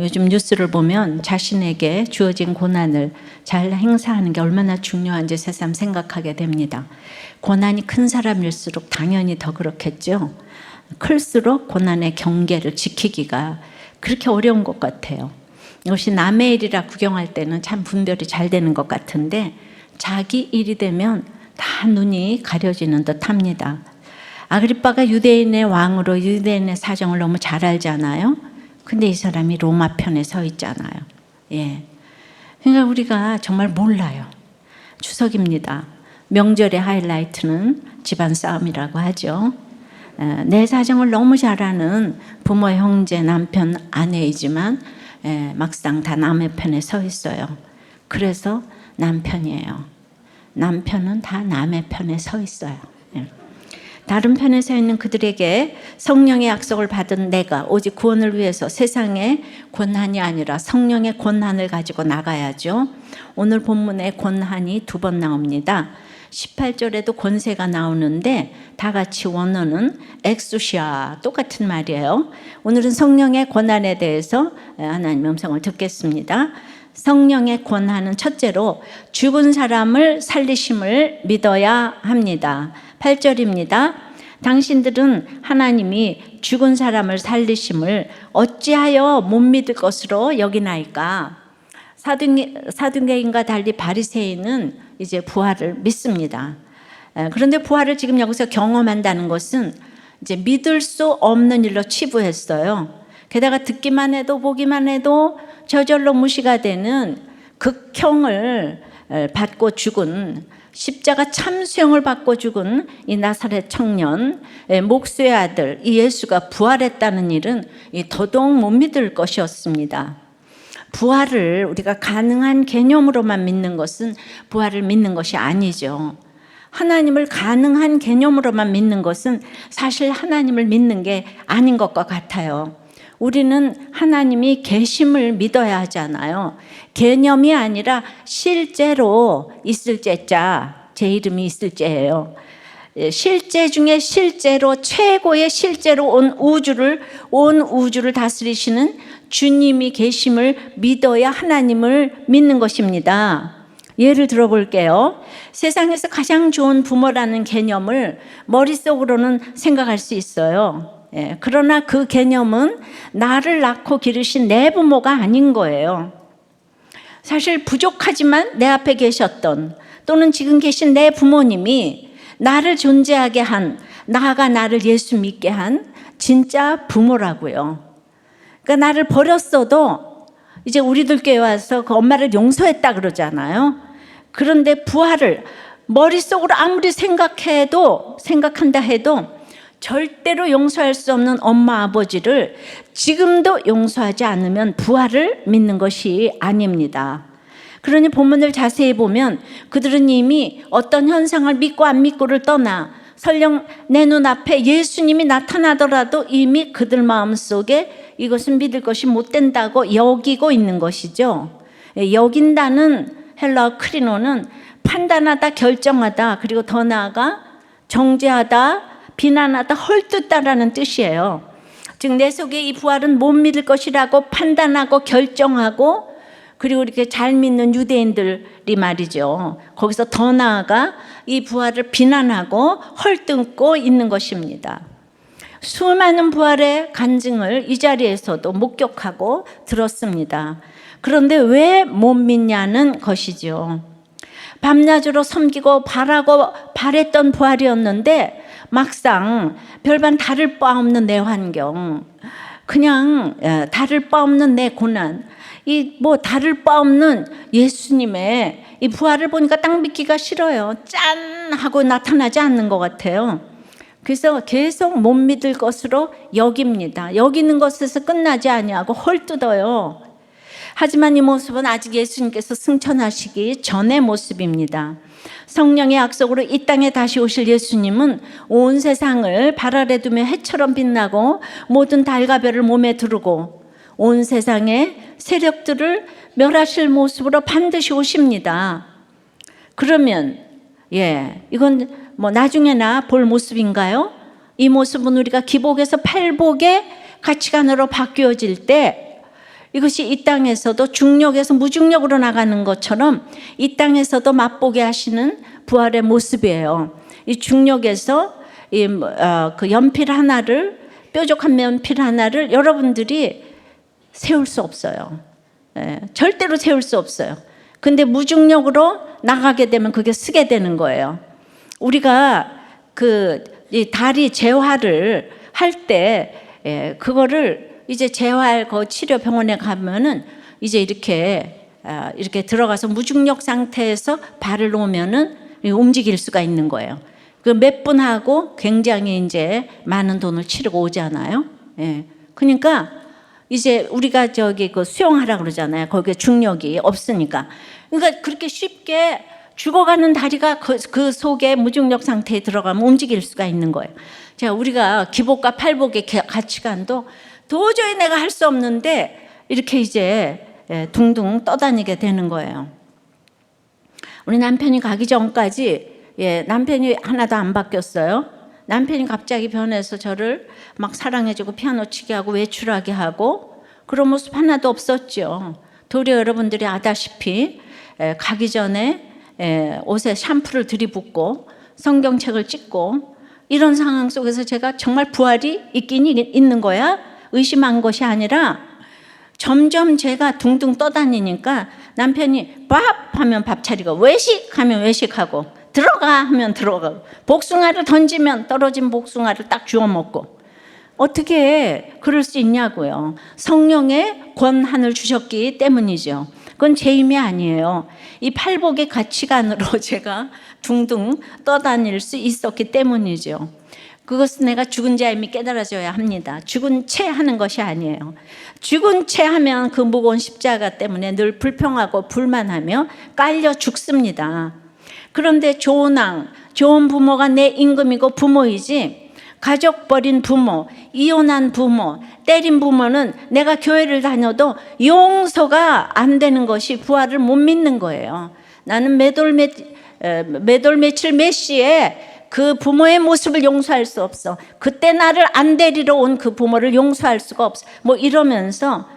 요즘 뉴스를 보면 자신에게 주어진 고난을 잘 행사하는 게 얼마나 중요한지 새삼 생각하게 됩니다. 고난이 큰 사람일수록 당연히 더 그렇겠죠. 클수록 고난의 경계를 지키기가 그렇게 어려운 것 같아요. 이것이 남의 일이라 구경할 때는 참 분별이 잘 되는 것 같은데 자기 일이 되면 다 눈이 가려지는 듯 합니다. 아그리빠가 유대인의 왕으로 유대인의 사정을 너무 잘 알잖아요. 근데 이 사람이 로마 편에 서 있잖아요. 예. 그러니까 우리가 정말 몰라요. 추석입니다. 명절의 하이라이트는 집안 싸움이라고 하죠. 내 사정을 너무 잘 아는 부모, 형제, 남편, 아내이지만 막상 다 남의 편에 서 있어요. 그래서 남편이에요. 남편은 다 남의 편에 서 있어요. 다른 편에 서 있는 그들에게 성령의 약속을 받은 내가 오직 구원을 위해서 세상의 권한이 아니라 성령의 권한을 가지고 나가야죠. 오늘 본문에 권한이 2번 나옵니다. 18절에도 권세가 나오는데 다 같이 원어는 엑수시아, 똑같은 말이에요. 오늘은 성령의 권한에 대해서 하나님의 음성을 듣겠습니다. 성령의 권한은 첫째로 죽은 사람을 살리심을 믿어야 합니다. 8절입니다. 당신들은 하나님이 죽은 사람을 살리심을 어찌하여 못 믿을 것으로 여기나이까? 사두개인과 달리 바리새인은 이제 부활을 믿습니다. 그런데 부활을 지금 여기서 경험한다는 것은 이제 믿을 수 없는 일로 치부했어요. 게다가 듣기만 해도 보기만 해도 저절로 무시가 되는 극형을 받고 죽은 십자가 참수형을 받고 죽은 이 나사렛 청년 목수의 아들 이 예수가 부활했다는 일은 더더욱 못 믿을 것이었습니다. 부활을 우리가 가능한 개념으로만 믿는 것은 부활을 믿는 것이 아니죠. 하나님을 가능한 개념으로만 믿는 것은 사실 하나님을 믿는 게 아닌 것과 같아요. 우리는 하나님이 계심을 믿어야 하잖아요. 개념이 아니라 실제로 있을 제자, 제 이름이 있을 제예요. 실제 중에 실제로 최고의 실제로 온 우주를 다스리시는 주님이 계심을 믿어야 하나님을 믿는 것입니다. 예를 들어 볼게요. 세상에서 가장 좋은 부모라는 개념을 머릿속으로는 생각할 수 있어요. 그러나 그 개념은 나를 낳고 기르신 내 부모가 아닌 거예요. 사실 부족하지만 내 앞에 계셨던 또는 지금 계신 내 부모님이 나를 존재하게 한, 나아가 나를 예수 믿게 한 진짜 부모라고요. 그러니까 나를 버렸어도 이제 우리들 교회 와서 그 엄마를 용서했다 그러잖아요. 그런데 부활을 머릿속으로 아무리 생각한다 해도 절대로 용서할 수 없는 엄마 아버지를 지금도 용서하지 않으면 부활을 믿는 것이 아닙니다. 그러니 본문을 자세히 보면 그들은 이미 어떤 현상을 믿고 안 믿고를 떠나 설령 내 눈앞에 예수님이 나타나더라도 이미 그들 마음속에 이것은 믿을 것이 못 된다고 여기고 있는 것이죠. 여긴다는 헬라어 크리노는 판단하다, 결정하다, 그리고 더 나아가 정죄하다, 비난하다, 헐뜯다라는 뜻이에요. 즉 내 속에 이 부활은 못 믿을 것이라고 판단하고 결정하고 그리고 이렇게 잘 믿는 유대인들이 말이죠. 거기서 더 나아가 이 부활을 비난하고 헐뜯고 있는 것입니다. 수많은 부활의 간증을 이 자리에서도 목격하고 들었습니다. 그런데 왜 못 믿냐는 것이죠. 밤낮으로 섬기고 바랬던 부활이었는데 막상 별반 다를 바 없는 내 환경, 그냥 다를 바 없는 내 고난, 다를 바 없는 예수님의 이 부활을 보니까 딱 믿기가 싫어요. 짠 하고 나타나지 않는 것 같아요. 그래서 계속 못 믿을 것으로 여깁니다. 여기는 것에서 끝나지 아니하고 헐뜯어요. 하지만 이 모습은 아직 예수님께서 승천하시기 전의 모습입니다. 성령의 약속으로 이 땅에 다시 오실 예수님은 온 세상을 발 아래 두며 해처럼 빛나고 모든 달과 별을 몸에 두르고 온 세상의 세력들을 멸하실 모습으로 반드시 오십니다. 그러면 이건 나중에나 볼 모습인가요? 이 모습은 우리가 기복에서 팔복의 가치관으로 바뀌어질 때 이것이 이 땅에서도 중력에서 무중력으로 나가는 것처럼 이 땅에서도 맛보게 하시는 부활의 모습이에요. 이 중력에서 그 연필 하나를, 뾰족한 연필 하나를 여러분들이 세울 수 없어요. 절대로 세울 수 없어요. 근데 무중력으로 나가게 되면 그게 쓰게 되는 거예요. 우리가 이 다리 재활을 할 때 그거를 이제 재활 치료 병원에 가면은 이제 이렇게 들어가서 무중력 상태에서 발을 놓으면은 움직일 수가 있는 거예요. 그 몇 분 하고 굉장히 이제 많은 돈을 치르고 오잖아요. 그러니까 이제 우리가 그 수영하라 그러잖아요. 거기에 중력이 없으니까. 그러니까 그렇게 쉽게 죽어가는 다리가 그 속에 무중력 상태에 들어가면 움직일 수가 있는 거예요. 자, 우리가 기복과 팔복의 가치관도 도저히 내가 할 수 없는데 이렇게 이제 둥둥 떠다니게 되는 거예요. 우리 남편이 가기 전까지 남편이 하나도 안 바뀌었어요. 남편이 갑자기 변해서 저를 막 사랑해주고 피아노 치게 하고 외출하게 하고 그런 모습 하나도 없었죠. 도리어 여러분들이 아다시피 가기 전에 옷에 샴푸를 들이붓고 성경책을 찍고 이런 상황 속에서 제가 정말 부활이 있긴 있는 거야? 의심한 것이 아니라 점점 제가 둥둥 떠다니니까 남편이 밥 하면 밥 차리고 외식 하면 외식하고 들어가 하면 들어가고 복숭아를 던지면 떨어진 복숭아를 딱 주워 먹고 어떻게 그럴 수 있냐고요. 성령의 권한을 주셨기 때문이죠. 그건 제 힘이 아니에요. 이 팔복의 가치관으로 제가 둥둥 떠다닐 수 있었기 때문이죠. 그것은 내가 죽은 자의 힘이 깨달아져야 합니다. 죽은 채 하는 것이 아니에요. 죽은 채 하면 그 무거운 십자가 때문에 늘 불평하고 불만하며 깔려 죽습니다. 그런데 좋은 좋은 부모가 내 임금이고 부모이지, 가족 버린 부모, 이혼한 부모, 때린 부모는 내가 교회를 다녀도 용서가 안 되는 것이 부활을 못 믿는 거예요. 나는 매돌 며칠 몇 시에 그 부모의 모습을 용서할 수 없어. 그때 나를 안 데리러 온 그 부모를 용서할 수가 없어. 뭐 이러면서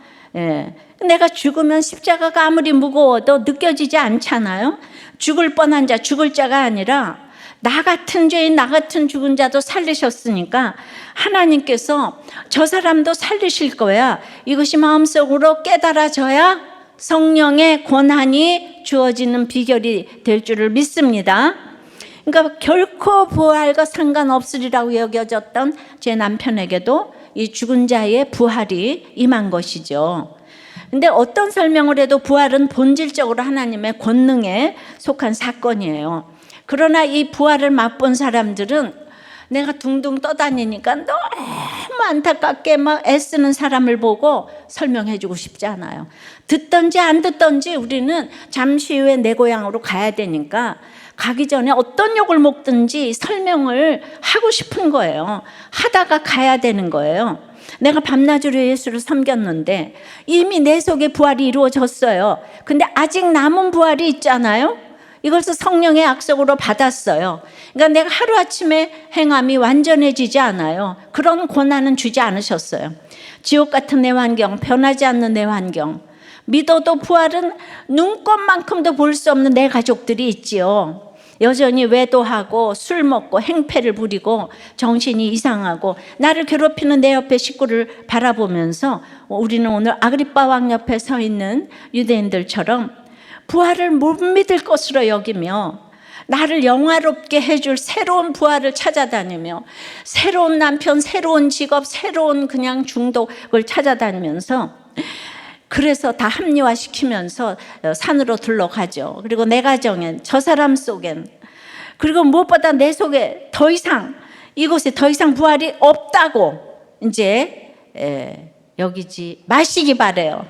내가 죽으면 십자가가 아무리 무거워도 느껴지지 않잖아요. 죽을 뻔한 자, 죽을 자가 아니라 나 같은 죄인, 나 같은 죽은 자도 살리셨으니까 하나님께서 저 사람도 살리실 거야. 이것이 마음속으로 깨달아져야 성령의 권한이 주어지는 비결이 될 줄을 믿습니다. 그러니까 결코 부활과 상관없으리라고 여겨졌던 제 남편에게도 이 죽은 자의 부활이 임한 것이죠. 근데 어떤 설명을 해도 부활은 본질적으로 하나님의 권능에 속한 사건이에요. 그러나 이 부활을 맛본 사람들은 내가 둥둥 떠다니니까 너무 안타깝게 막 애쓰는 사람을 보고 설명해주고 싶지 않아요. 듣던지 안 듣던지 우리는 잠시 후에 내 고향으로 가야 되니까 가기 전에 어떤 욕을 먹든지 설명을 하고 싶은 거예요. 하다가 가야 되는 거예요. 내가 밤낮으로 예수를 섬겼는데 이미 내 속에 부활이 이루어졌어요. 근데 아직 남은 부활이 있잖아요. 이것을 성령의 약속으로 받았어요. 그러니까 내가 하루아침에 행함이 완전해지지 않아요. 그런 권한은 주지 않으셨어요. 지옥 같은 내 환경, 변하지 않는 내 환경, 믿어도 부활은 눈꼽만큼도 볼 수 없는 내 가족들이 있지요. 여전히 외도하고 술 먹고 행패를 부리고 정신이 이상하고 나를 괴롭히는 내 옆에 식구를 바라보면서 우리는 오늘 아그리빠 왕 옆에 서 있는 유대인들처럼 부활을 못 믿을 것으로 여기며 나를 영화롭게 해줄 새로운 부활을 찾아다니며 새로운 남편, 새로운 직업, 새로운 그냥 중독을 찾아다니면서 그래서 다 합리화시키면서 산으로 둘러가죠. 그리고 내 가정엔, 저 사람 속엔, 그리고 무엇보다 내 속에 더 이상, 이곳에 더 이상 부활이 없다고 이제 여기지 마시기 바래요.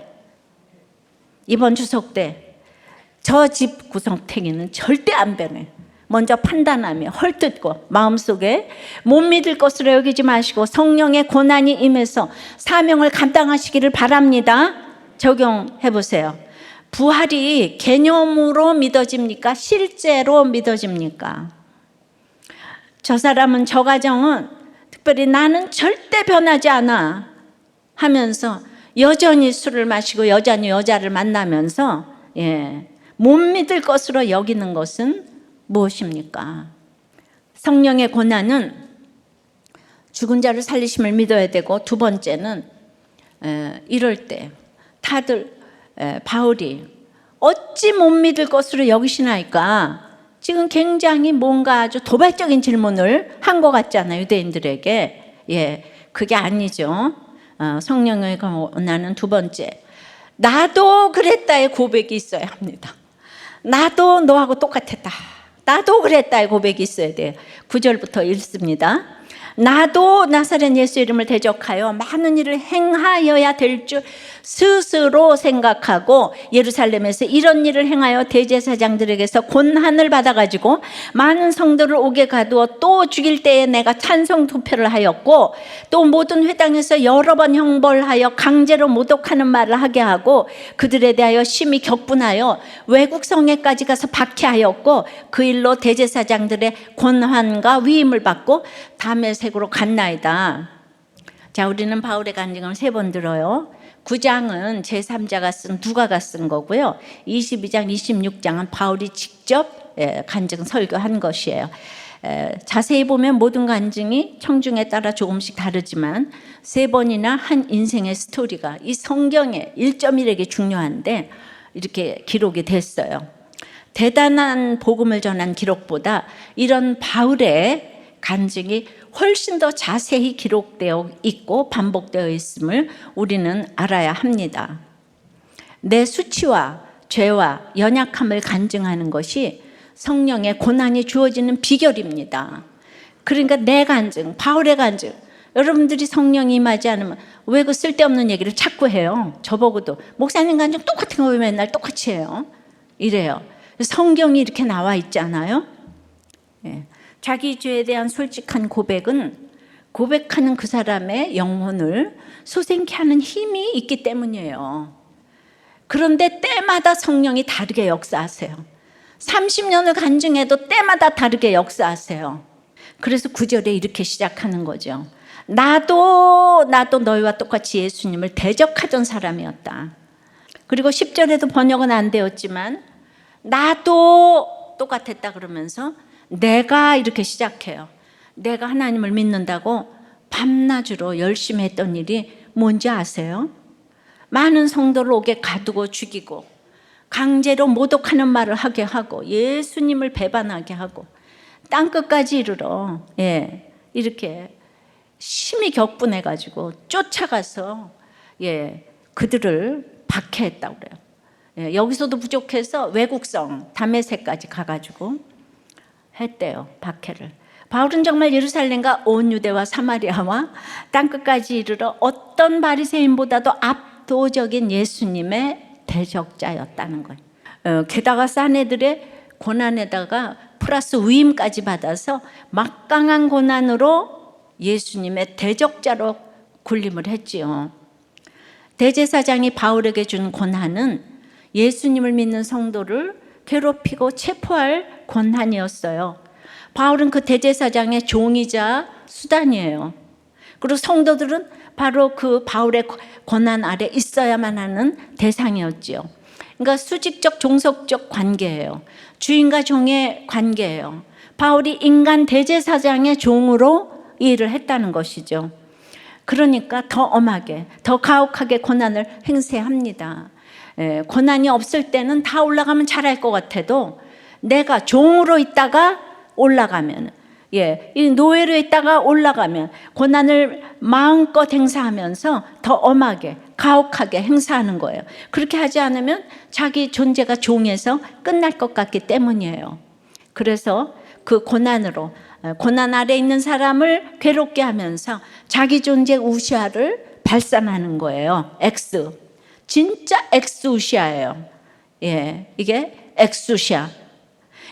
이번 추석 때 저 집 구성탱이는 절대 안 변해. 먼저 판단하며 헐뜯고 마음속에 못 믿을 것으로 여기지 마시고 성령의 고난이 임해서 사명을 감당하시기를 바랍니다. 적용해 보세요. 부활이 개념으로 믿어집니까? 실제로 믿어집니까? 저 사람은, 저 가정은, 특별히 나는 절대 변하지 않아 하면서 여전히 술을 마시고 여전히 여자를 만나면서 못 믿을 것으로 여기는 것은 무엇입니까? 성령의 고난은 죽은 자를 살리심을 믿어야 되고, 두 번째는 이럴 때 다들 바울이 어찌 못 믿을 것으로 여기시나이까, 지금 굉장히 뭔가 아주 도발적인 질문을 한 것 같잖아요, 유대인들에게. 그게 아니죠. 성령의 고난은 두 번째, 나도 그랬다의 고백이 있어야 합니다. 나도 너하고 똑같았다, 나도 그랬다의 고백이 있어야 돼요. 9절부터 읽습니다. 나도 나사렛 예수 이름을 대적하여 많은 일을 행하여야 될 줄 스스로 생각하고 예루살렘에서 이런 일을 행하여 대제사장들에게서 권한을 받아가지고 많은 성도를 옥에 가두어 또 죽일 때에 내가 찬성 투표를 하였고, 또 모든 회당에서 여러 번 형벌하여 강제로 모독하는 말을 하게 하고 그들에 대하여 심히 격분하여 외국 성에까지 가서 박해하였고, 그 일로 대제사장들의 권한과 위임을 받고 다메섹으로 갔나이다. 자, 우리는 바울의 간증을 3번 들어요. 9장은 제3자가 쓴, 누가가 쓴 거고요. 22장, 26장은 바울이 직접 간증 설교한 것이에요. 자세히 보면 모든 간증이 청중에 따라 조금씩 다르지만 3번이나 한 인생의 스토리가 이 성경의 1.1에게 중요한데 이렇게 기록이 됐어요. 대단한 복음을 전한 기록보다 이런 바울의 간증이 훨씬 더 자세히 기록되어 있고 반복되어 있음을 우리는 알아야 합니다. 내 수치와 죄와 연약함을 간증하는 것이 성령의 고난이 주어지는 비결입니다. 그러니까 내 간증, 바울의 간증, 여러분들이 성령이 임하지 않으면 왜 그 쓸데없는 얘기를 자꾸 해요? 저보고도 목사님 간증 똑같은 거 왜 맨날 똑같이 해요? 이래요. 성경이 이렇게 나와 있잖아요. 자기 죄에 대한 솔직한 고백은 고백하는 그 사람의 영혼을 소생케 하는 힘이 있기 때문이에요. 그런데 때마다 성령이 다르게 역사하세요. 30년을 간증해도 때마다 다르게 역사하세요. 그래서 9절에 이렇게 시작하는 거죠. 나도 너희와 똑같이 예수님을 대적하던 사람이었다. 그리고 10절에도 번역은 안 되었지만 나도 똑같았다 그러면서 내가 이렇게 시작해요. 내가 하나님을 믿는다고 밤낮으로 열심히 했던 일이 뭔지 아세요? 많은 성도를 옥에 가두고 죽이고 강제로 모독하는 말을 하게 하고 예수님을 배반하게 하고 땅끝까지 이르러 이렇게 심히 격분해가지고 쫓아가서 그들을 박해했다고 그래요. 여기서도 부족해서 외국성 다메섹까지 가가지고 했대요, 박해를. 바울은 정말 예루살렘과 온 유대와 사마리아와 땅끝까지 이르러 어떤 바리새인보다도 압도적인 예수님의 대적자였다는 거예요. 게다가 사내들의 고난에다가 플러스 위임까지 받아서 막강한 고난으로 예수님의 대적자로 군림을 했지요. 대제사장이 바울에게 준 고난은 예수님을 믿는 성도를 괴롭히고 체포할 권한이었어요. 바울은 그 대제사장의 종이자 수단이에요. 그리고 성도들은 바로 그 바울의 권한 아래 있어야만 하는 대상이었지요. 그러니까 수직적 종속적 관계예요. 주인과 종의 관계예요. 바울이 인간 대제사장의 종으로 일을 했다는 것이죠. 그러니까 더 엄하게, 더 가혹하게 고난을 행세합니다. 고난이 없을 때는 다 올라가면 잘할 것 같아도 내가 종으로 있다가 올라가면, 이 노예로 있다가 올라가면 고난을 마음껏 행사하면서 더 엄하게 가혹하게 행사하는 거예요. 그렇게 하지 않으면 자기 존재가 종에서 끝날 것 같기 때문이에요. 그래서 그 고난으로 고난 아래 있는 사람을 괴롭게 하면서 자기 존재 우시아를 발산하는 거예요. 진짜 엑스우시아예요. 이게 엑스우시아.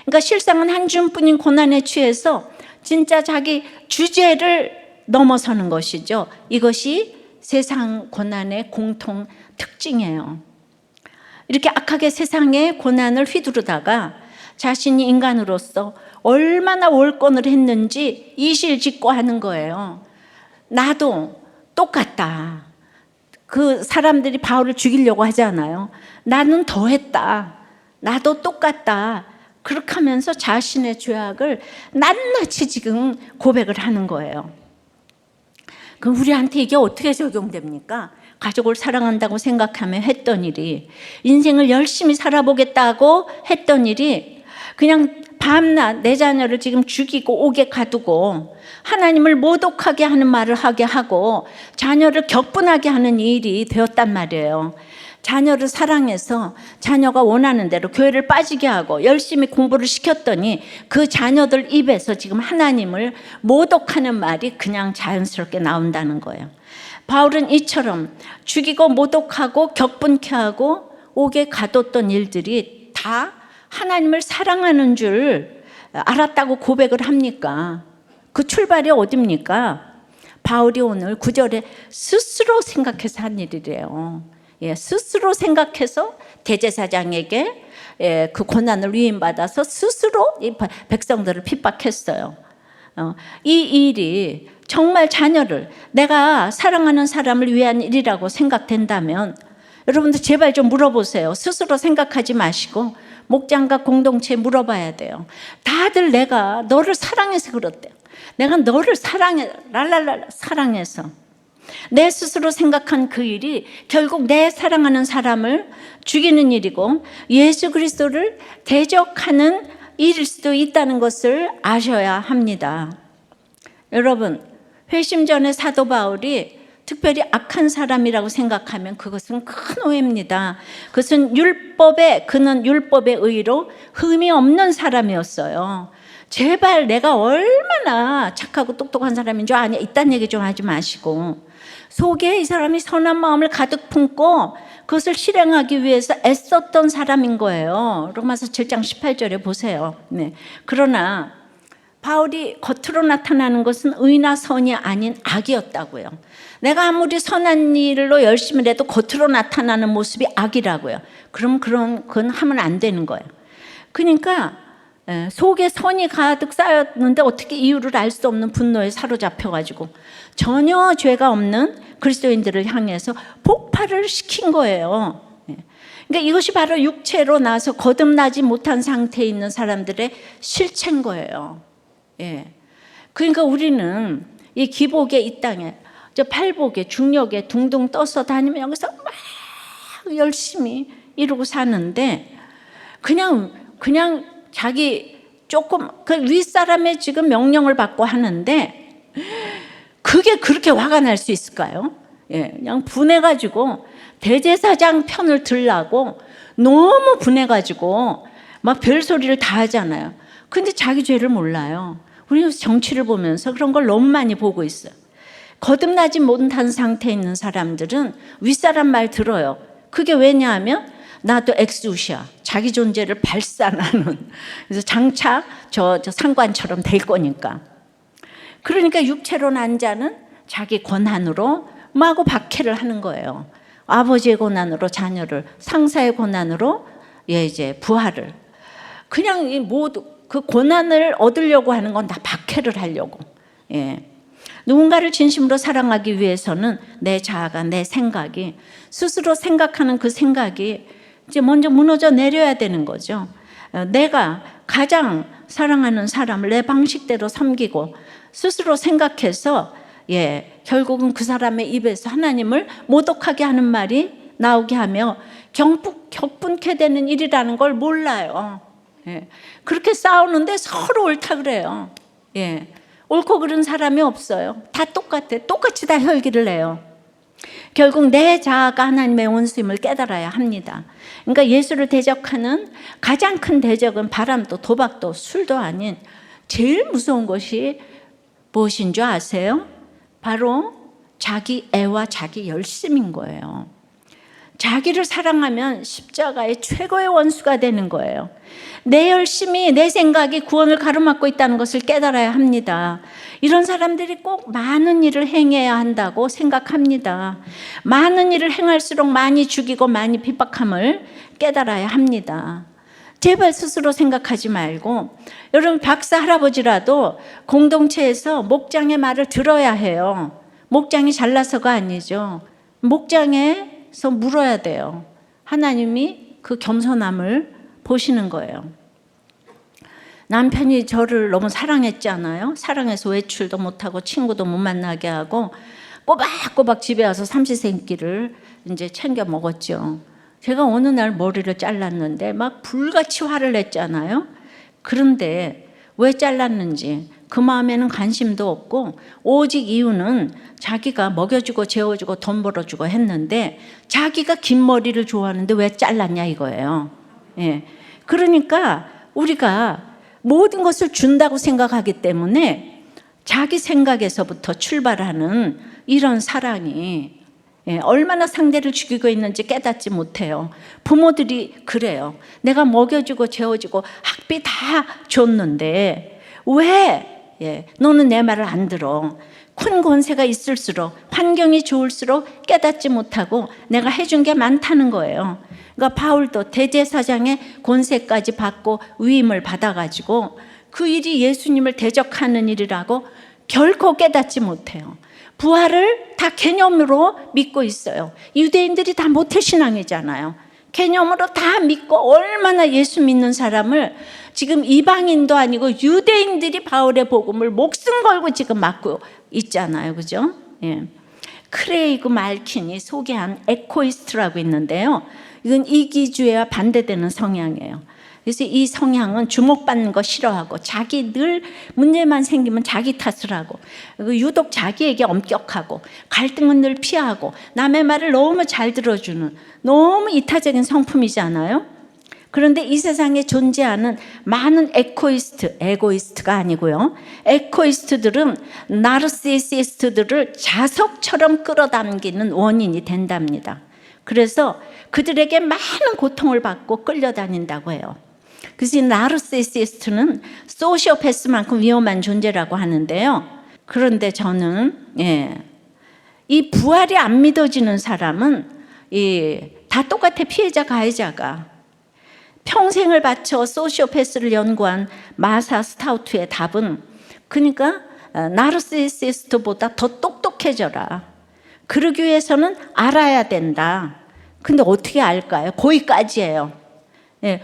그러니까 실상은 한 줌뿐인 고난에 취해서 진짜 자기 주제를 넘어서는 것이죠. 이것이 세상 고난의 공통 특징이에요. 이렇게 악하게 세상의 고난을 휘두르다가 자신이 인간으로서 얼마나 월권을 했는지 이실직고하는 거예요. 나도 똑같다. 그 사람들이 바울을 죽이려고 하잖아요. 나는 더 했다. 나도 똑같다. 그렇게 하면서 자신의 죄악을 낱낱이 지금 고백을 하는 거예요. 그럼 우리한테 이게 어떻게 적용됩니까? 가족을 사랑한다고 생각하며 했던 일이, 인생을 열심히 살아보겠다고 했던 일이 그냥 밤낮 내 자녀를 지금 죽이고 옥에 가두고 하나님을 모독하게 하는 말을 하게 하고 자녀를 격분하게 하는 일이 되었단 말이에요. 자녀를 사랑해서 자녀가 원하는 대로 교회를 빠지게 하고 열심히 공부를 시켰더니 그 자녀들 입에서 지금 하나님을 모독하는 말이 그냥 자연스럽게 나온다는 거예요. 바울은 이처럼 죽이고 모독하고 격분케 하고 옥에 가뒀던 일들이 다 하나님을 사랑하는 줄 알았다고 고백을 합니까? 그 출발이 어딥니까? 바울이 오늘 9절에 스스로 생각해서 한 일이래요. 스스로 생각해서 대제사장에게 그 고난을 위임받아서 스스로 이 백성들을 핍박했어요. 이 일이 정말 자녀를 내가 사랑하는 사람을 위한 일이라고 생각된다면 여러분들 제발 좀 물어보세요. 스스로 생각하지 마시고 목장과 공동체에 물어봐야 돼요. 다들 내가 너를 사랑해서 그렇대요. 내가 너를 사랑해서 내 스스로 생각한 그 일이 결국 내 사랑하는 사람을 죽이는 일이고 예수 그리스도를 대적하는 일일 수도 있다는 것을 아셔야 합니다. 여러분, 회심 전에 사도 바울이 특별히 악한 사람이라고 생각하면 그것은 큰 오해입니다. 그는 율법의 의로 흠이 없는 사람이었어요. 제발 내가 얼마나 착하고 똑똑한 사람인 줄 아냐, 이딴 얘기 좀 하지 마시고 속에 이 사람이 선한 마음을 가득 품고 그것을 실행하기 위해서 애썼던 사람인 거예요. 로마서 7장 18절에 보세요. 그러나 바울이 겉으로 나타나는 것은 의나 선이 아닌 악이었다고요. 내가 아무리 선한 일로 열심히 해도 겉으로 나타나는 모습이 악이라고요. 그럼 그건 하면 안 되는 거예요. 그러니까 속에 선이 가득 쌓였는데 어떻게 이유를 알 수 없는 분노에 사로잡혀가지고 전혀 죄가 없는 그리스도인들을 향해서 폭발을 시킨 거예요. 그러니까 이것이 바로 육체로 나서 거듭나지 못한 상태에 있는 사람들의 실체인 거예요. 그러니까 우리는 이 기복에 이 땅에 저 팔복에 중력에 둥둥 떠서 다니면 여기서 막 열심히 이루고 사는데 그냥 자기 조금 그 윗사람의 지금 명령을 받고 하는데 그게 그렇게 화가 날 수 있을까요? 그냥 분해가지고 대제사장 편을 들라고 너무 분해가지고 막 별소리를 다 하잖아요. 근데 자기 죄를 몰라요. 우리 정치를 보면서 그런 걸 너무 많이 보고 있어요. 거듭나지 못한 상태에 있는 사람들은 윗사람 말 들어요. 그게 왜냐하면 나도 엑스우시야. 자기 존재를 발산하는. 그래서 장차 저 상관처럼 될 거니까. 그러니까 육체로 난 자는 자기 권한으로 마구 박해를 하는 거예요. 아버지의 권한으로 자녀를, 상사의 권한으로 이제 부하를. 그냥 모두 그 권한을 얻으려고 하는 건 다 박해를 하려고. 누군가를 진심으로 사랑하기 위해서는 내 자아가, 내 생각이, 스스로 생각하는 그 생각이 이제 먼저 무너져 내려야 되는 거죠. 내가 가장 사랑하는 사람을 내 방식대로 섬기고 스스로 생각해서 결국은 그 사람의 입에서 하나님을 모독하게 하는 말이 나오게 하며 격분케 되는 일이라는 걸 몰라요. 그렇게 싸우는데 서로 옳다 그래요. 옳고 그른 사람이 없어요. 다 똑같아. 똑같이 다 혈기를 내요. 결국 내 자아가 하나님의 원수임을 깨달아야 합니다. 그러니까 예수를 대적하는 가장 큰 대적은 바람도 도박도 술도 아닌 제일 무서운 것이 무엇인 줄 아세요? 바로 자기 애와 자기 열심인 거예요. 자기를 사랑하면 십자가의 최고의 원수가 되는 거예요. 내 열심이, 내 생각이 구원을 가로막고 있다는 것을 깨달아야 합니다. 이런 사람들이 꼭 많은 일을 행해야 한다고 생각합니다. 많은 일을 행할수록 많이 죽이고 많이 핍박함을 깨달아야 합니다. 제발 스스로 생각하지 말고, 여러분 박사 할아버지라도 공동체에서 목장의 말을 들어야 해요. 목장이 잘나서가 아니죠. 목장에서 물어야 돼요. 하나님이 그 겸손함을 보시는 거예요. 남편이 저를 너무 사랑했잖아요. 사랑해서 외출도 못하고 친구도 못 만나게 하고 꼬박꼬박 집에 와서 삼시세끼를 이제 챙겨 먹었죠. 제가 어느 날 머리를 잘랐는데 막 불같이 화를 냈잖아요. 그런데 왜 잘랐는지 그 마음에는 관심도 없고, 오직 이유는 자기가 먹여주고 재워주고 돈 벌어주고 했는데 자기가 긴 머리를 좋아하는데 왜 잘랐냐 이거예요. 예. 그러니까 우리가 모든 것을 준다고 생각하기 때문에 자기 생각에서부터 출발하는 이런 사랑이 얼마나 상대를 죽이고 있는지 깨닫지 못해요. 부모들이 그래요. 내가 먹여주고 재워주고 학비 다 줬는데 왜 너는 내 말을 안 들어? 큰 권세가 있을수록, 환경이 좋을수록 깨닫지 못하고 내가 해준 게 많다는 거예요. 그러니까 바울도 대제사장의 권세까지 받고 위임을 받아가지고 그 일이 예수님을 대적하는 일이라고 결코 깨닫지 못해요. 부활을 다 개념으로 믿고 있어요. 유대인들이 다 모태신앙이잖아요. 개념으로 다 믿고 얼마나 예수 믿는 사람을 지금 이방인도 아니고 유대인들이 바울의 복음을 목숨 걸고 지금 맡고 있잖아요. 그죠? 예. 크레이그 말킨이 소개한 에코이스트라고 있는데요. 이건 이기주의와 반대되는 성향이에요. 그래서 이 성향은 주목받는 거 싫어하고 자기 늘 문제만 생기면 자기 탓을 하고 유독 자기에게 엄격하고 갈등은 늘 피하고 남의 말을 너무 잘 들어주는 너무 이타적인 성품이잖아요. 그런데 이 세상에 존재하는 많은 에고이스트가 아니고요. 에코이스트들은 나르시시스트들을 자석처럼 끌어당기는 원인이 된답니다. 그래서 그들에게 많은 고통을 받고 끌려다닌다고 해요. 그래서 이 나르시시스트는 소시오패스만큼 위험한 존재라고 하는데요. 그런데 저는 이 부활이 안 믿어지는 사람은 다 똑같아. 피해자 가해자가 평생을 바쳐 소시오패스를 연구한 마사 스타우트의 답은 그러니까 나르시시스트보다 더 똑똑해져라. 그러기 위해서는 알아야 된다. 근데 어떻게 알까요? 거기까지예요.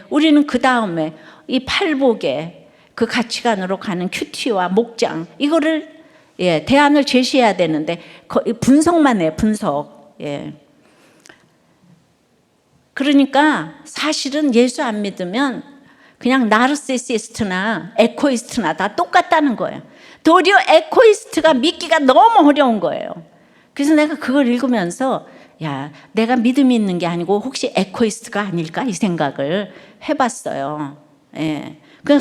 우리는 그 다음에 이 팔복의 그 가치관으로 가는 큐티와 목장 이거를 대안을 제시해야 되는데 분석만 해요. 분석. 그러니까 사실은 예수 안 믿으면 그냥 나르시시스트나 에코이스트나 다 똑같다는 거예요. 도리어 에코이스트가 믿기가 너무 어려운 거예요. 그래서 내가 그걸 읽으면서 내가 믿음이 있는 게 아니고 혹시 에코이스트가 아닐까 이 생각을 해봤어요. 그냥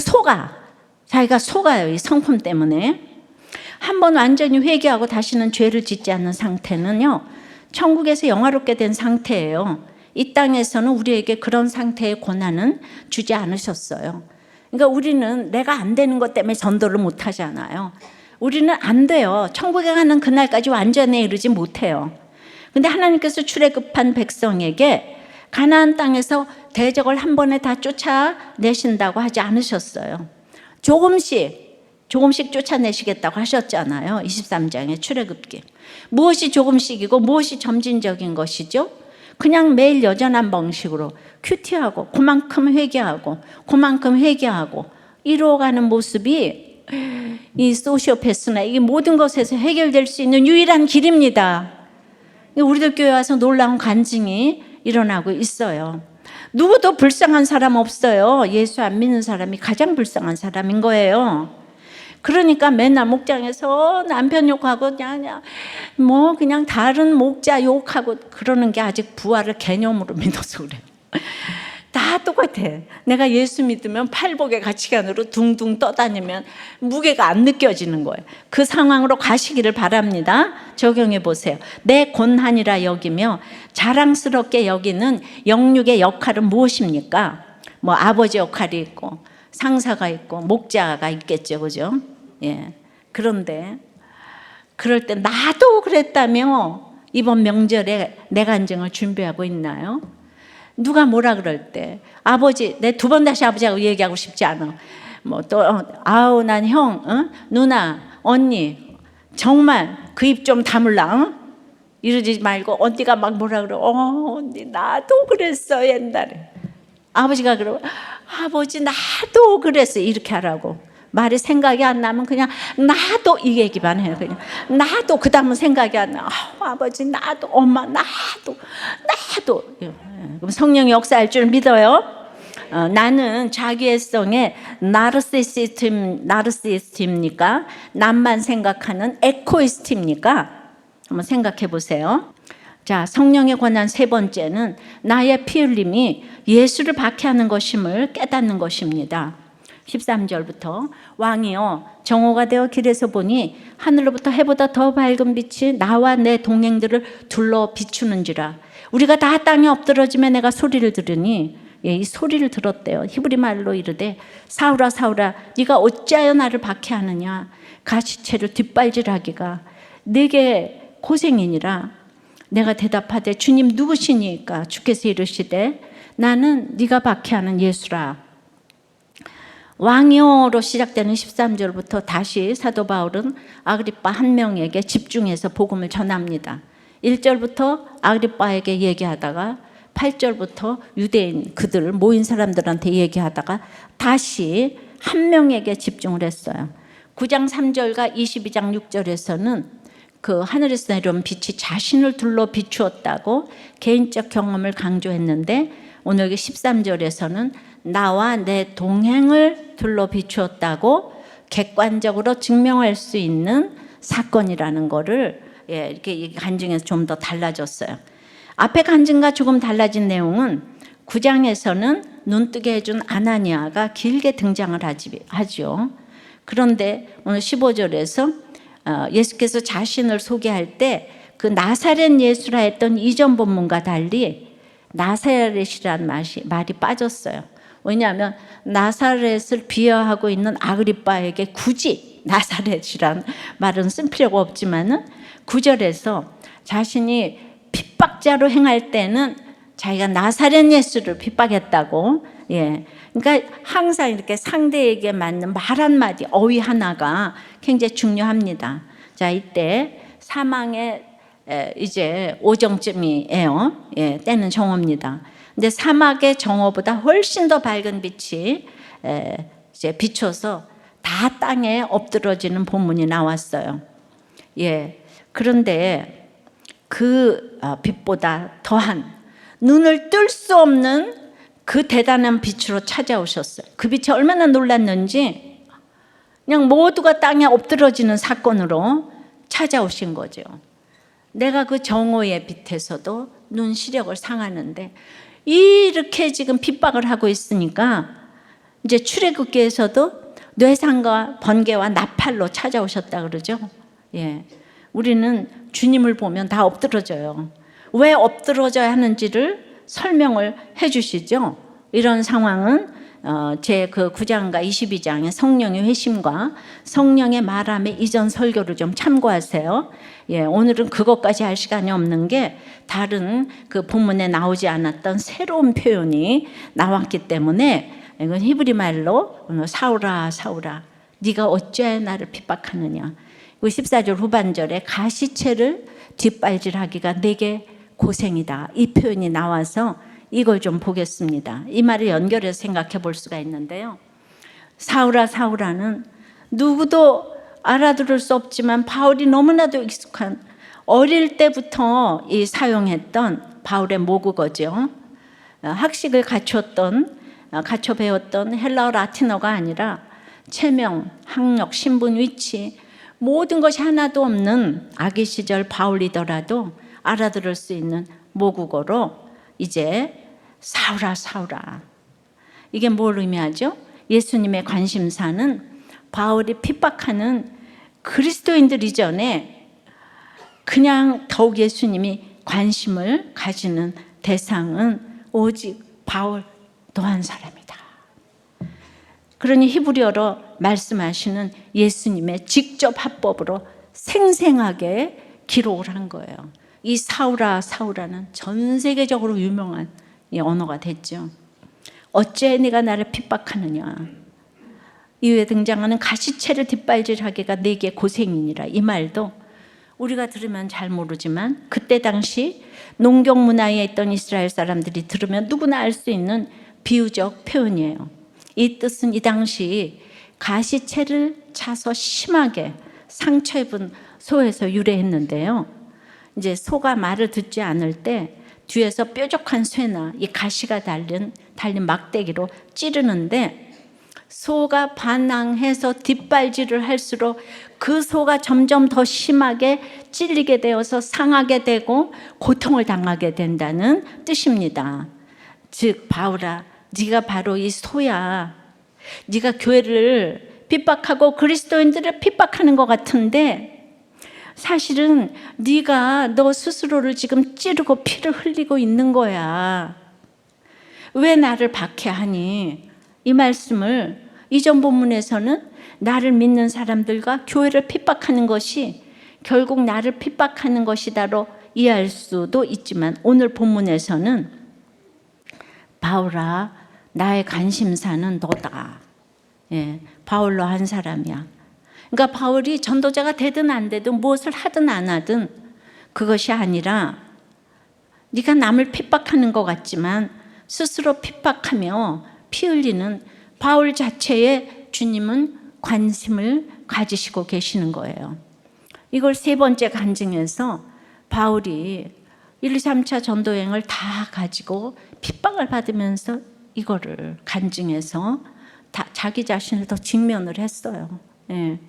자기가 속아요. 이 성품 때문에. 한번 완전히 회개하고 다시는 죄를 짓지 않는 상태는요, 천국에서 영화롭게 된 상태예요. 이 땅에서는 우리에게 그런 상태의 고난은 주지 않으셨어요. 그러니까 우리는 내가 안 되는 것 때문에 전도를 못 하잖아요. 우리는 안 돼요. 천국에 가는 그날까지 완전에 이르지 못해요. 근데 하나님께서 출애굽한 백성에게 가나안 땅에서 대적을 한 번에 다 쫓아내신다고 하지 않으셨어요. 조금씩 쫓아내시겠다고 하셨잖아요. 23장의 출애굽기. 무엇이 조금씩이고 무엇이 점진적인 것이죠? 그냥 매일 여전한 방식으로 큐티하고 그만큼 회개하고 이루어가는 모습이 이 소시오패스나 이 모든 것에서 해결될 수 있는 유일한 길입니다. 우리들 교회 와서 놀라운 간증이 일어나고 있어요. 누구도 불쌍한 사람 없어요. 예수 안 믿는 사람이 가장 불쌍한 사람인 거예요. 그러니까 맨날 목장에서 남편 욕하고 그냥 다른 목자 욕하고 그러는 게 아직 부활을 개념으로 믿어서 그래요. 다 똑같아. 내가 예수 믿으면 팔복의 가치관으로 둥둥 떠다니면 무게가 안 느껴지는 거예요. 그 상황으로 가시기를 바랍니다. 적용해 보세요. 내 권한이라 여기며 자랑스럽게 여기는 영육의 역할은 무엇입니까? 아버지 역할이 있고 상사가 있고 목자가 있겠죠. 그죠? 그런데 그럴 때 나도 그랬다며 이번 명절에 내 간증을 준비하고 있나요? 누가 뭐라 그럴 때 아버지, 내 두 번 다시 아버지하고 얘기하고 싶지 않아. 난 형, 누나, 언니 정말 그 입 좀 다물라. 이러지 말고 언니가 막 뭐라 그래. 언니 나도 그랬어 옛날에. 아버지가 그러고 아버지 나도 그랬어 이렇게 하라고. 말이 생각이 안 나면 그냥 나도 이 얘기만 해요. 그냥 나도. 그 다음은 생각이 안 나. 아버지 나도, 엄마 나도. 그럼 성령이 역사할 줄 믿어요. 나는 자기애성의 나르시스트입니까? 남만 생각하는 에코이스트입니까? 한번 생각해 보세요. 자, 성령의 권한 세 번째는 나의 피 흘림이 예수를 박해하는 것임을 깨닫는 것입니다. 13절부터 왕이여 정오가 되어 길에서 보니 하늘로부터 해보다 더 밝은 빛이 나와 내 동행들을 둘러 비추는지라. 우리가 다 땅에 엎드러지며 내가 소리를 들으니, 이 소리를 들었대요. 히브리 말로 이르되 사울아 사울아 네가 어찌하여 나를 박해하느냐. 가시체를 뒷발질하기가 네게 고생이니라. 내가 대답하되 주님 누구시니까? 주께서 이르시되 나는 네가 박해하는 예수라. 왕이여로 시작되는 13절부터 다시 사도 바울은 아그리빠 한 명에게 집중해서 복음을 전합니다. 1절부터 아그리빠에게 얘기하다가 8절부터 유대인 그들 모인 사람들한테 얘기하다가 다시 한 명에게 집중을 했어요. 9장 3절과 22장 6절에서는 그 하늘에서 내려온 빛이 자신을 둘러 비추었다고 개인적 경험을 강조했는데, 오늘 13절에서는 나와 내 동행을 둘러 비추었다고 객관적으로 증명할 수 있는 사건이라는 거를 이렇게 간증에서 좀 더 달라졌어요. 앞에 간증과 조금 달라진 내용은 9장에서는 눈뜨게 해준 아나니아가 길게 등장을 하죠. 그런데 오늘 15절에서 예수께서 자신을 소개할 때 그 나사렛 예수라 했던 이전 본문과 달리 나사렛이라는 말이 빠졌어요. 왜냐하면 나사렛을 비하하고 있는 아그리빠에게 굳이 나사렛이란 말은 쓴 필요가 없지만은 9절에서 자신이 핍박자로 행할 때는 자기가 나사렛 예수를 핍박했다고. 그러니까 항상 이렇게 상대에게 맞는 말 한마디, 어휘 하나가 굉장히 중요합니다. 자, 이때 사망의 이제 오정쯤이에요. 때는 정오입니다. 근데 사막의 정오보다 훨씬 더 밝은 빛이 이제 비춰서 다 땅에 엎드러지는 본문이 나왔어요. 그런데 그 빛보다 더한 눈을 뜰 수 없는 그 대단한 빛으로 찾아오셨어요. 그 빛이 얼마나 놀랐는지 그냥 모두가 땅에 엎드러지는 사건으로 찾아오신 거죠. 내가 그 정오의 빛에서도 눈 시력을 상하는데 이렇게 지금 핍박을 하고 있으니까 이제 출애굽기에서도 뇌상과 번개와 나팔로 찾아오셨다 그러죠. 우리는 주님을 보면 다 엎드러져요. 왜 엎드러져야 하는지를 설명을 해 주시죠. 이런 상황은 제 그 9장과 22장의 성령의 회심과 성령의 말함의 이전 설교를 좀 참고하세요. 오늘은 그것까지 할 시간이 없는 게 다른 그 본문에 나오지 않았던 새로운 표현이 나왔기 때문에 이건 히브리 말로 사울아 사울아 네가 어찌하여 나를 핍박하느냐. 14절 후반절에 가시체를 뒷발질하기가 내게 고생이다. 이 표현이 나와서 이걸 좀 보겠습니다. 이 말을 연결해서 생각해 볼 수가 있는데요. 사울아 사울아는 누구도 알아들을 수 없지만 바울이 너무나도 익숙한 어릴 때부터 이 사용했던 바울의 모국어죠. 학식을 갖춰 배웠던 헬라어 라틴어가 아니라 체명, 학력, 신분, 위치 모든 것이 하나도 없는 아기 시절 바울이더라도 알아들을 수 있는 모국어로 이제 사울아 사울아. 이게 뭘 의미하죠? 예수님의 관심사는 바울이 핍박하는 그리스도인들 이전에 그냥 더욱 예수님이 관심을 가지는 대상은 오직 바울 또 한 사람이다. 그러니 히브리어로 말씀하시는 예수님의 직접 합법으로 생생하게 기록을 한 거예요. 이 사울아 사울아는 전 세계적으로 유명한 이 언어가 됐죠. 어째 네가 나를 핍박하느냐. 이후에 등장하는 가시체를 뒷발질하기가 내게 고생이니라. 이 말도 우리가 들으면 잘 모르지만 그때 당시 농경 문화에 있던 이스라엘 사람들이 들으면 누구나 알 수 있는 비유적 표현이에요. 이 뜻은 이 당시 가시채를 차서 심하게 상처 입은 소에서 유래했는데요. 이제 소가 말을 듣지 않을 때 뒤에서 뾰족한 쇠나 이 가시가 달린 막대기로 찌르는데, 소가 반항해서 뒷발질을 할수록 그 소가 점점 더 심하게 찔리게 되어서 상하게 되고 고통을 당하게 된다는 뜻입니다. 즉, 바울아, 네가 바로 이 소야. 네가 교회를 핍박하고 그리스도인들을 핍박하는 것 같은데 사실은 네가 너 스스로를 지금 찌르고 피를 흘리고 있는 거야. 왜 나를 박해하니? 이 말씀을 이전 본문에서는 나를 믿는 사람들과 교회를 핍박하는 것이 결국 나를 핍박하는 것이다로 이해할 수도 있지만, 오늘 본문에서는 바울아, 나의 관심사는 너다. 예, 바울로 한 사람이야. 그러니까 바울이 전도자가 되든 안 되든 무엇을 하든 안 하든 그것이 아니라, 네가 남을 핍박하는 것 같지만 스스로 핍박하며 피 흘리는 바울 자체에 주님은 관심을 가지시고 계시는 거예요. 이걸 세 번째 간증해서 바울이 1, 2, 3차 전도여행을 다 가지고 핍박을 받으면서 이거를 간증해서 자기 자신을 더 직면을 했어요. 예.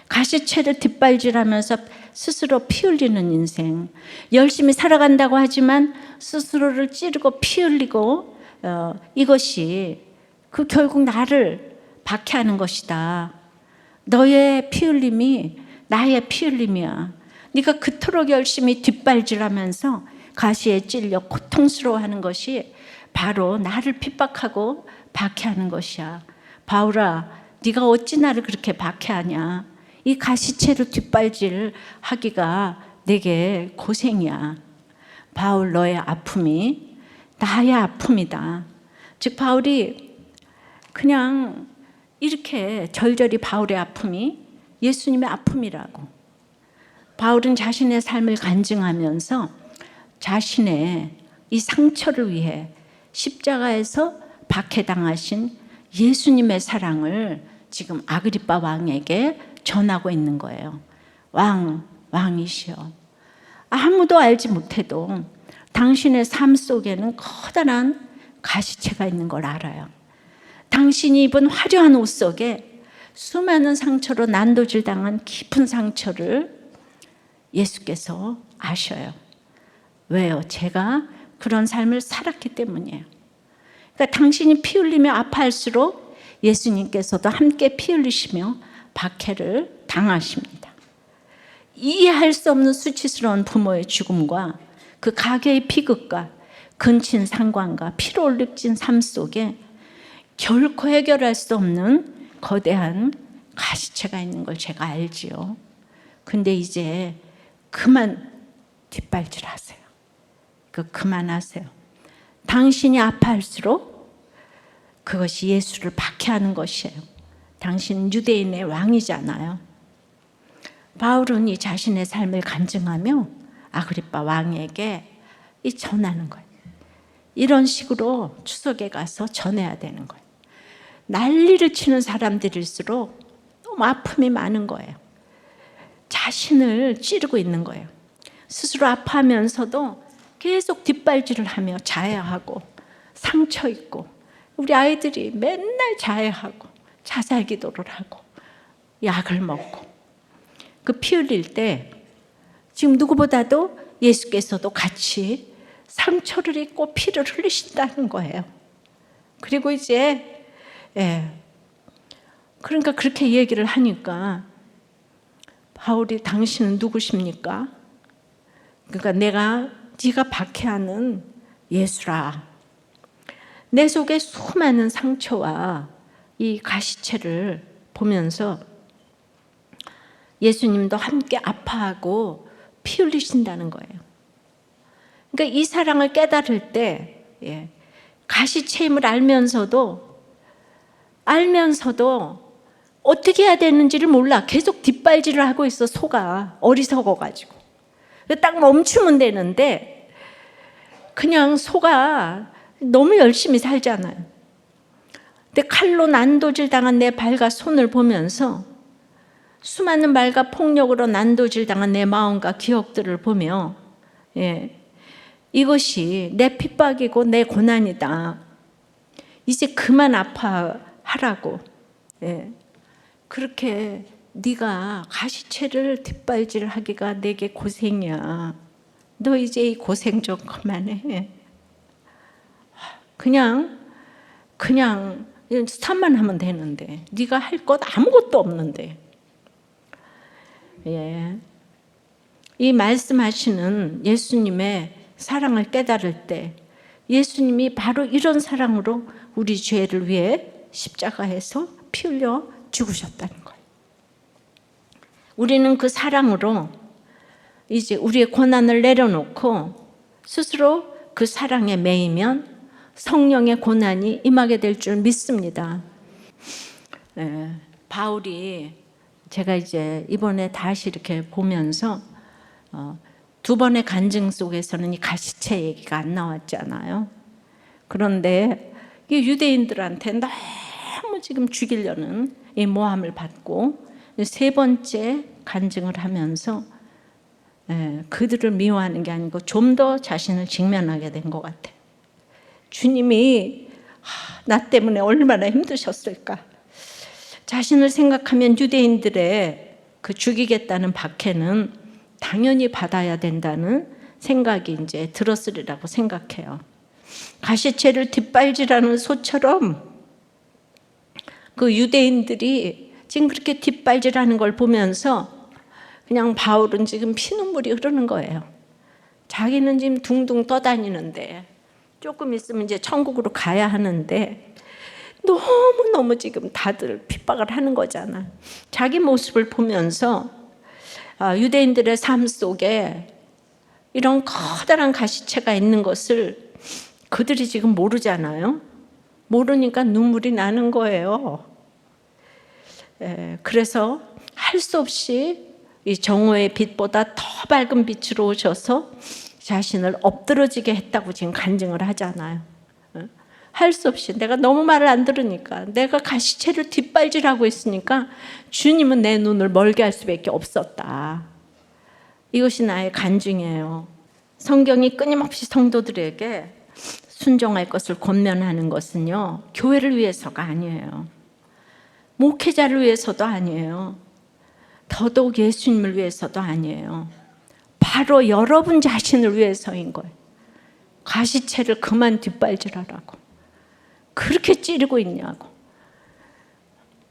가시채를 뒷발질하면서 스스로 피 흘리는 인생, 열심히 살아간다고 하지만 스스로를 찌르고 피 흘리고, 이것이 그 결국 나를 박해하는 것이다. 너의 피 흘림이 나의 피 흘림이야. 네가 그토록 열심히 뒷발질하면서 가시에 찔려 고통스러워하는 것이 바로 나를 핍박하고 박해하는 것이야. 바울아, 네가 어찌 나를 그렇게 박해하냐? 이 가시채로 뒷발질 하기가 내게 고생이야. 바울, 너의 아픔이 나의 아픔이다. 즉, 바울이 그냥 이렇게 절절히 바울의 아픔이 예수님의 아픔이라고. 바울은 자신의 삶을 간증하면서 자신의 이 상처를 위해 십자가에서 박해당하신 예수님의 사랑을 지금 아그리빠 왕에게 전하고 있는 거예요. 왕이시여, 아무도 알지 못해도 당신의 삶 속에는 커다란 가시채가 있는 걸 알아요. 당신이 입은 화려한 옷 속에 수많은 상처로 난도질 당한 깊은 상처를 예수께서 아셔요. 왜요? 제가 그런 삶을 살았기 때문이에요. 그러니까 당신이 피 흘리며 아파할수록 예수님께서도 함께 피 흘리시며 박해를 당하십니다. 이해할 수 없는 수치스러운 부모의 죽음과 그 가게의 비극과 근친 상관과 피로 얼룩진 삶 속에 결코 해결할 수 없는 거대한 가시채가 있는 걸 제가 알지요. 근데 이제 그만 뒷발질하세요. 그만하세요. 당신이 아파할수록 그것이 예수를 박해하는 것이에요. 당신은 유대인의 왕이잖아요. 바울은 이 자신의 삶을 간증하며 아그리빠 왕에게 전하는 거예요. 이런 식으로 추석에 가서 전해야 되는 거예요. 난리를 치는 사람들일수록 너무 아픔이 많은 거예요. 자신을 찌르고 있는 거예요. 스스로 아파하면서도 계속 뒷발질을 하며 자해하고 상처 있고, 우리 아이들이 맨날 자해하고 자살 기도를 하고 약을 먹고 그 피 흘릴 때 지금 누구보다도 예수께서도 같이 상처를 입고 피를 흘리신다는 거예요. 그리고 이제 그러니까 그렇게 얘기를 하니까 바울이, 당신은 누구십니까? 그러니까 네가 박해하는 예수라. 내 속에 수많은 상처와 이 가시채를 보면서 예수님도 함께 아파하고 피 흘리신다는 거예요. 그러니까 이 사랑을 깨달을 때 가시채임을 알면서도 어떻게 해야 되는지를 몰라. 계속 뒷발질을 하고 있어. 소가 어리석어가지고. 딱 멈추면 되는데 그냥 소가 너무 열심히 살잖아요. 근데 칼로 난도질 당한 내 발과 손을 보면서, 수많은 말과 폭력으로 난도질 당한 내 마음과 기억들을 보며, 이것이 내 핍박이고 내 고난이다. 이제 그만 아파하라고. 그렇게 네가 가시채를 뒷발질하기가 내게 고생이야. 너 이제 이 고생 좀 그만해. 그냥 스탑만 하면 되는데, 네가 할 것 아무것도 없는데. 이 말씀하시는 예수님의 사랑을 깨달을 때, 예수님이 바로 이런 사랑으로 우리 죄를 위해 십자가에서 피 흘려 죽으셨다는 거예요. 우리는 그 사랑으로 이제 우리의 고난을 내려놓고 스스로 그 사랑에 매이면 성령의 고난이 임하게 될 줄 믿습니다. 바울이, 제가 이제 이번에 다시 이렇게 보면서 두 번의 간증 속에서는 이 가시채 얘기가 안 나왔잖아요. 그런데 이 유대인들한테 너무 지금 죽이려는 이 모함을 받고 세 번째 간증을 하면서 그들을 미워하는 게 아니고 좀 더 자신을 직면하게 된 것 같아요. 주님이 나 때문에 얼마나 힘드셨을까. 자신을 생각하면 유대인들의 그 죽이겠다는 박해는 당연히 받아야 된다는 생각이 이제 들었으리라고 생각해요. 가시채를 뒷발질하는 소처럼 그 유대인들이 지금 그렇게 뒷발질하는 걸 보면서 그냥 바울은 지금 피눈물이 흐르는 거예요. 자기는 지금 둥둥 떠다니는데, 조금 있으면 이제 천국으로 가야 하는데 너무너무 지금 다들 핍박을 하는 거잖아. 자기 모습을 보면서 유대인들의 삶 속에 이런 커다란 가시채가 있는 것을 그들이 지금 모르잖아요. 모르니까 눈물이 나는 거예요. 그래서 할 수 없이 이 정오의 빛보다 더 밝은 빛으로 오셔서 자신을 엎드러지게 했다고 지금 간증을 하잖아요. 할 수 없이 내가 너무 말을 안 들으니까, 내가 가시채를 뒷발질하고 있으니까 주님은 내 눈을 멀게 할 수밖에 없었다. 이것이 나의 간증이에요. 성경이 끊임없이 성도들에게 순종할 것을 권면하는 것은요, 교회를 위해서가 아니에요. 목회자를 위해서도 아니에요. 더더욱 예수님을 위해서도 아니에요. 바로 여러분 자신을 위해서인 거예요. 가시채를 그만 뒷발질하라고. 그렇게 찌르고 있냐고.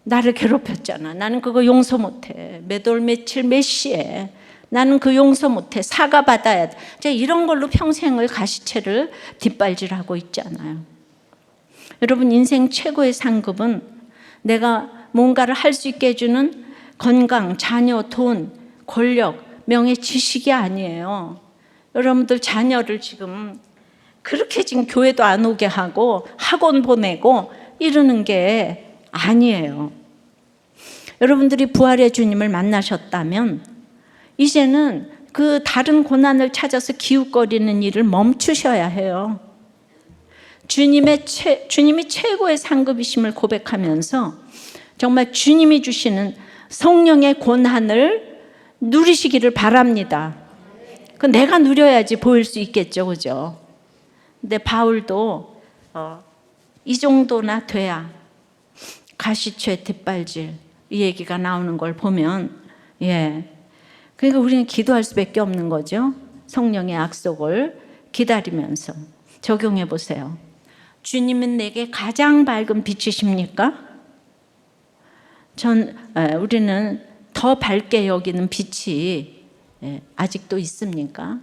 나를 괴롭혔잖아. 나는 그거 용서 못해. 몇 월 며칠 몇 시에 나는 그 용서 못해. 사과받아야 돼. 이런 걸로 평생을 가시채를 뒷발질하고 있잖아요. 여러분, 인생 최고의 상급은 내가 뭔가를 할 수 있게 해주는 건강, 자녀, 돈, 권력, 명예, 지식이 아니에요. 여러분들 자녀를 지금 그렇게 지금 교회도 안 오게 하고 학원 보내고 이러는 게 아니에요. 여러분들이 부활의 주님을 만나셨다면 이제는 그 다른 고난을 찾아서 기웃거리는 일을 멈추셔야 해요. 주님이 최고의 상급이심을 고백하면서 정말 주님이 주시는 성령의 고난을 누리시기를 바랍니다. 그 내가 누려야지 보일 수 있겠죠, 그죠? 근데 바울도 이 정도나 돼야 가시채 뒷발질 이 얘기가 나오는 걸 보면, 그러니까 우리는 기도할 수밖에 없는 거죠. 성령의 약속을 기다리면서 적용해 보세요. 주님은 내게 가장 밝은 빛이십니까? 우리는 더 밝게 여기는 빛이 아직도 있습니까?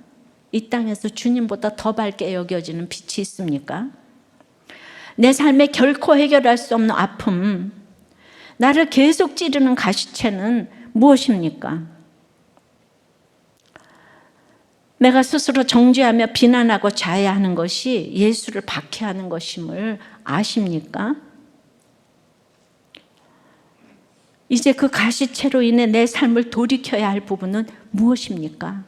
이 땅에서 주님보다 더 밝게 여겨지는 빛이 있습니까? 내 삶에 결코 해결할 수 없는 아픔, 나를 계속 찌르는 가시채는 무엇입니까? 내가 스스로 정죄하며 비난하고 자해하는 것이 예수를 박해하는 것임을 아십니까? 이제 그 가시채로 인해 내 삶을 돌이켜야 할 부분은 무엇입니까?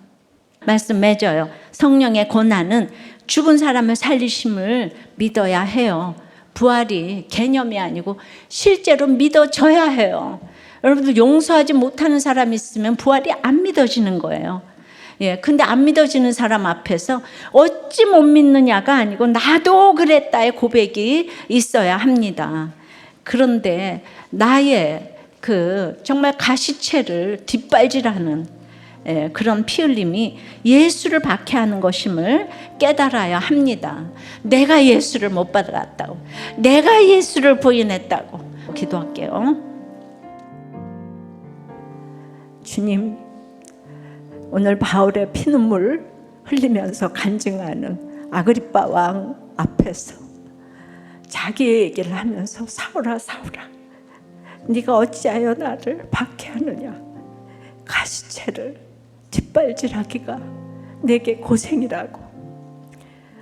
말씀 맺어요. 성령의 고난은 죽은 사람을 살리심을 믿어야 해요. 부활이 개념이 아니고 실제로 믿어져야 해요. 여러분들 용서하지 못하는 사람이 있으면 부활이 안 믿어지는 거예요. 예, 근데 안 믿어지는 사람 앞에서 어찌 못 믿느냐가 아니고 나도 그랬다의 고백이 있어야 합니다. 그런데 나의 그 정말 가시채를 뒷발질하는 그런 피 흘림이 예수를 박해하는 것임을 깨달아야 합니다. 내가 예수를 못 받아갔다고, 내가 예수를 부인했다고 기도할게요. 주님, 오늘 바울의 피눈물 흘리면서 간증하는 아그리빠 왕 앞에서 자기 얘기를 하면서 사울아 사울아, 네가 어찌하여 나를 박해하느냐, 가시채를 뒷발질하기가 내게 고생이라고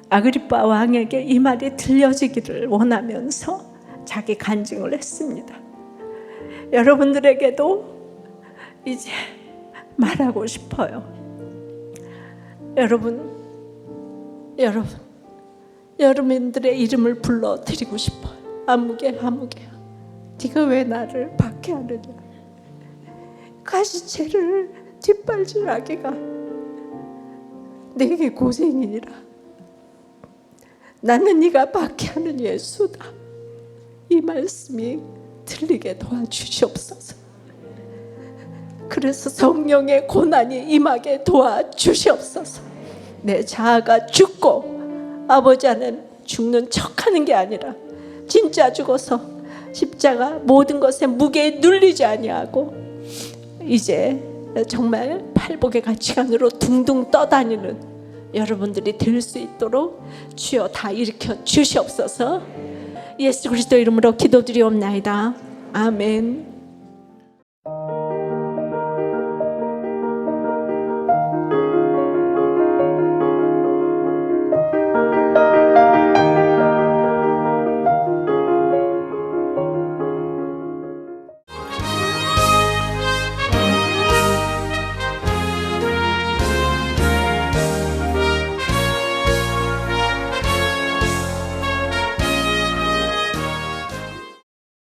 아그리빠 왕에게 이 말이 들려지기를 원하면서 자기 간증을 했습니다. 여러분들에게도 이제 말하고 싶어요. 여러분들의 이름을 불러드리고 싶어요. 아무개야 네가 왜 나를 박해하느냐, 가시채를 뒷발질하기가 내게 고생이니라. 나는 네가 박해하는 예수다. 이 말씀이 들리게 도와주시옵소서. 그래서 성령의 고난이 임하게 도와주시옵소서. 내 자아가 죽고 아버지 안에 죽는 척하는 게 아니라 진짜 죽어서 십자가 모든 것에 무게에 눌리지 아니하고 이제 정말 팔복의 가치관으로 둥둥 떠다니는 여러분들이 될 수 있도록 주여 다 일으켜 주시옵소서. 예수 그리스도 이름으로 기도드리옵나이다. 아멘.